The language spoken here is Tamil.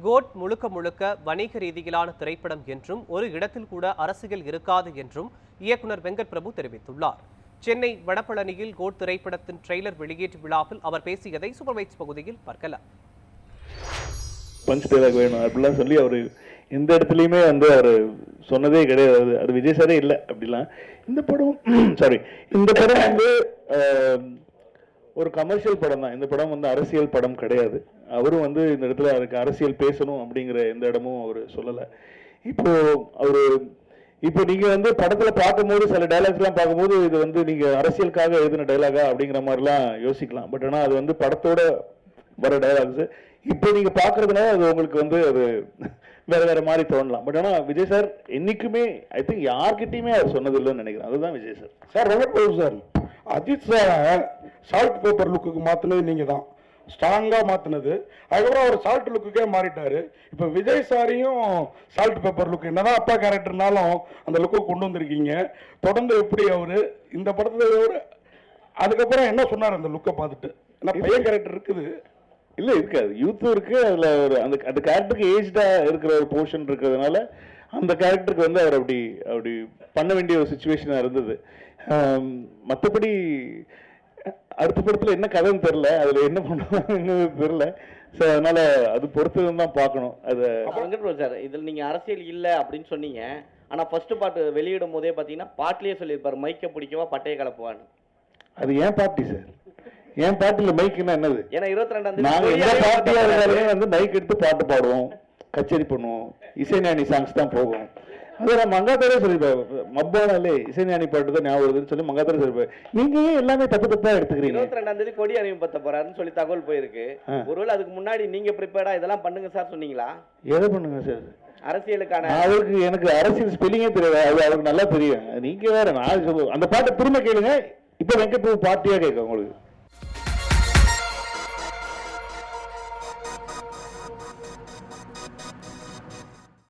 கோட் முழுக்க முழுக்க வணிக ரீதியிலான திரைப்படம் என்றும் ஒரு இடத்தில் கூட அரசியல் இருக்காது என்றும் இயக்குனர் வெங்கட் பிரபு தெரிவித்துள்ளார். சென்னை வடபழனியில் கோட் திரைப்படத்தின் ட்ரெய்லர் வெளியீட்டு விழாவில் அவர் பேசியதை சூப்பர்வைட்ஸ் பகுதியில் பார்க்கலாம். பஞ்ச் டைலாக் வேணும் அப்படிலாம் சொல்லி அவர் எந்த இடத்துலையுமே அவர் சொன்னதே கிடையாது. அது விஜய் சாரே இல்லை அப்படிலாம். இந்த படம் இந்த படம் ஒரு கமர்ஷியல் படம் தான். இந்த படம் அரசியல் படம் கிடையாது. அவரும் இந்த இடத்துல அதுக்கு அரசியல் பேசணும் அப்படிங்கிற எந்த இடமும் அவர் சொல்லலை. இப்போ நீங்க படத்துல பார்க்கும்போது சில டைலாக்ஸ்லாம் பார்க்கும்போது இது நீங்க அரசியலுக்காக எழுதின டைலாகா அப்படிங்கிற மாதிரிலாம் யோசிக்கலாம். பட் ஆனால் அது படத்தோட வர டைலாக்ஸ் இப்போ நீங்க பாக்குறதுனால அது உங்களுக்கு அது வேற வேற மாதிரி தோணலாம். பட் ஆனால் விஜய் சார் என்னைக்குமே ஐ திங்க் யார்கிட்டயுமே அவர் சொன்னது இல்லைன்னு நினைக்கிறேன். அதுதான் Vijay sir. Sir Venkat Prabhu sir Ajith sir salt pepper லுக்குக்கு மாத்தினது நீங்க தான் ஸ்ட்ராங்கா மாத்தினது. அதுக்கப்புறம் அவர் சால்ட் லுக்குக்கே மாறிட்டாரு. இப்ப விஜய் சாரையும் சால்ட் பேப்பர் லுக் என்னதான் அப்பா கேரக்டர்னாலும் அந்த லுக்கு கொண்டு வந்திருக்கீங்க. தொடர்ந்து எப்படி அவரு இந்த படத்துல அதுக்கப்புறம் என்ன சொன்னார் அந்த லுக்கை பார்த்துட்டு? ஏன்னா பையன் கேரக்டர் இருக்குது இல்லை இருக்காது, யூத்தும் இருக்கு. அதில் ஒரு அந்த கேரக்டருக்கு ஏஜ்டா இருக்கிற ஒரு போர்ஷன் இருக்கிறதுனால அந்த கேரக்டருக்கு அவர் அப்படி பண்ண வேண்டிய ஒரு சுச்சுவேஷனாக இருந்தது. மற்றபடி அடுத்த படத்தில் என்ன கதைன்னு தெரில, அதில் என்ன பண்ணுவாங்கன்னு தெரில. ஸோ அதனால அது பொறுத்து தான் பார்க்கணும். அது சார் இதில் நீங்கள் அரசியல் இல்லை அப்படின்னு சொன்னீங்க. ஆனால் ஃபர்ஸ்ட் பாட்டு வெளியிடும் போதே பார்த்தீங்கன்னா பாட்டிலேயே சொல்லியிருப்பார் மைக்கை பிடிக்கவா பட்டையை கலப்புவான்னு. அது ஏன் பார்ட்டி சார்? என் பாட்டுல மைக்னா என்னது? ஏன்னா 22 நாங்க எந்த பார்ட்டியா இருந்தாலுமே மைக் எடுத்து பாட்டு பாடுவோம், கச்சேரி பண்ணுவோம், இசைஞானி சாங்ஸ் தான் போகும். அதை நான் மங்காத்தாரே சொல்லிப்பேன். மப்பானாலே இசைஞானி பாட்டு தான் ஞாபகம் வருதுன்னு சொல்லி மங்காத்தாரே சொல்லிப்பேன். நீங்க ஏன் எல்லாமே தப்பா எடுத்துக்கிறீங்க? 22 கொடி அறிமுகப்படுத்த போறாருன்னு சொல்லி தகவல் போயிருக்கு. ஒருவேளை அதுக்கு முன்னாடி நீங்க ப்ரிப்பேர்டா இதெல்லாம் பண்ணுங்க சார் சொன்னீங்களா? எதை பண்ணுங்க சார்? அரசியலுக்கான எனக்கு அரசியல் ஸ்பெல்லிங்கே தெரியாது. அது அவருக்கு நல்லா தெரியும். நீங்க வேற நான் அந்த பாட்டை திரும்ப கேளுங்க. இப்ப வெங்கட் பார்ட்டியா கேட்க உங்களுக்கு